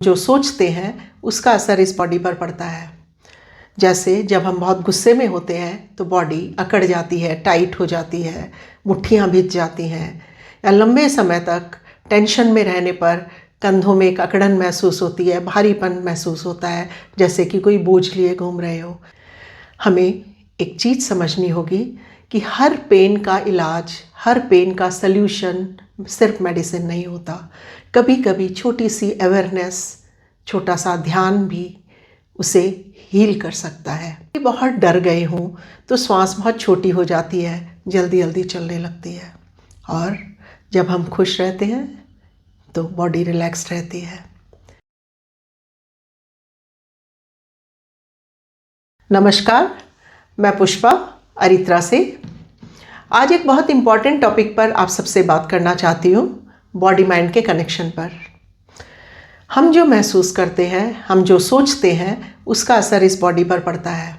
जो सोचते हैं उसका असर इस बॉडी पर पड़ता है। जैसे जब हम बहुत गुस्से में होते हैं तो बॉडी अकड़ जाती है, टाइट हो जाती है, मुट्ठियाँ भींच जाती हैं, या लंबे समय तक टेंशन में रहने पर कंधों में एक अकड़न महसूस होती है, भारीपन महसूस होता है, जैसे कि कोई बोझ लिए घूम रहे हो। हमें एक चीज़ समझनी होगी कि हर पेन का इलाज, हर पेन का सल्यूशन सिर्फ मेडिसिन नहीं होता। कभी कभी छोटी सी अवेयरनेस, छोटा सा ध्यान भी उसे हील कर सकता है। बहुत डर गए हूँ तो श्वास बहुत छोटी हो जाती है, जल्दी जल्दी चलने लगती है, और जब हम खुश रहते हैं तो बॉडी रिलैक्स रहती है। नमस्कार, मैं पुष्पा अरित्रा से आज एक बहुत इम्पॉर्टेंट टॉपिक पर आप सबसे बात करना चाहती हूँ, बॉडी माइंड के कनेक्शन पर। हम जो महसूस करते हैं, हम जो सोचते हैं, उसका असर इस बॉडी पर पड़ता है।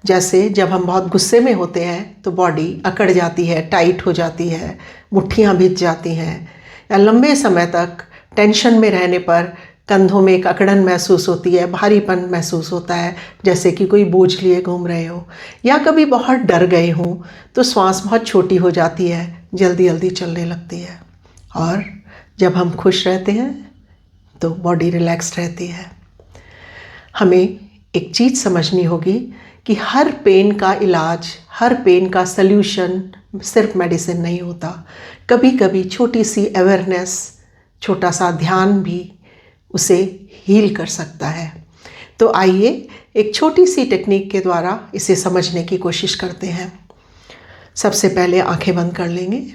जैसे जब हम बहुत गुस्से में होते हैं तो बॉडी अकड़ जाती है, टाइट हो जाती है, मुट्ठियाँ भींच जाती हैं, या लंबे समय तक टेंशन में रहने पर कंधों में एक अकड़न महसूस होती है, भारीपन महसूस होता है, जैसे कि कोई बोझ लिए घूम रहे हो। या कभी बहुत डर गए हों तो श्वास बहुत छोटी हो जाती है, जल्दी जल्दी चलने लगती है, और जब हम खुश रहते हैं तो बॉडी रिलैक्स रहती है। हमें एक चीज़ समझनी होगी कि हर पेन का इलाज, हर पेन का सल्यूशन सिर्फ मेडिसिन नहीं होता। कभी कभी छोटी सी अवेयरनेस, छोटा सा ध्यान भी उसे हील कर सकता है। तो आइए एक छोटी सी टेक्निक के द्वारा इसे समझने की कोशिश करते हैं। सबसे पहले आंखें बंद कर लेंगे।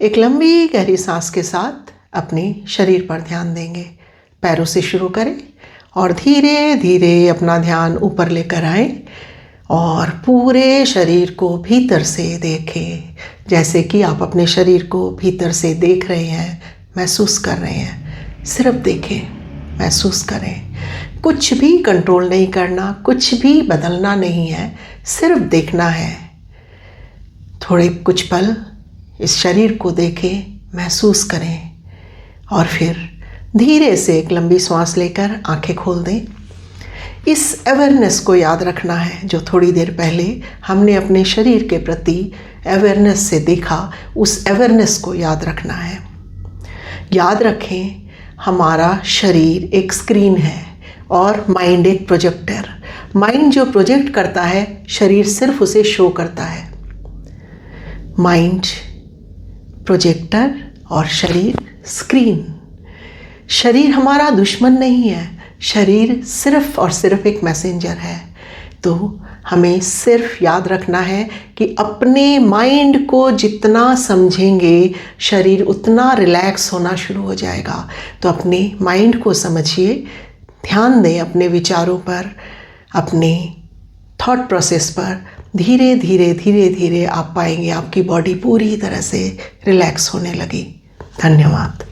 एक लंबी गहरी सांस के साथ अपने शरीर पर ध्यान देंगे। पैरों से शुरू करें और धीरे धीरे अपना ध्यान ऊपर लेकर आएं और पूरे शरीर को भीतर से देखें, जैसे कि आप अपने शरीर को भीतर से देख रहे हैं, महसूस कर रहे हैं। सिर्फ देखें, महसूस करें। कुछ भी कंट्रोल नहीं करना, कुछ भी बदलना नहीं है, सिर्फ देखना है। थोड़े कुछ पल इस शरीर को देखें, महसूस करें, और फिर धीरे से एक लंबी सांस लेकर आंखें खोल दें। इस अवेयरनेस को याद रखना है जो थोड़ी देर पहले हमने अपने शरीर के प्रति अवेयरनेस से देखा, उस अवेयरनेस को याद रखना है। याद रखें, हमारा शरीर एक स्क्रीन है और माइंड एक प्रोजेक्टर। माइंड जो प्रोजेक्ट करता है, शरीर सिर्फ उसे शो करता है। माइंड प्रोजेक्टर और शरीर स्क्रीन। शरीर हमारा दुश्मन नहीं है, शरीर सिर्फ और सिर्फ एक मैसेंजर है। तो हमें सिर्फ याद रखना है कि अपने माइंड को जितना समझेंगे, शरीर उतना रिलैक्स होना शुरू हो जाएगा। तो अपने माइंड को समझिए, ध्यान दें अपने विचारों पर, अपने थॉट प्रोसेस पर। धीरे धीरे धीरे धीरे आप पाएंगे आपकी बॉडी पूरी तरह से रिलैक्स होने लगी। धन्यवाद।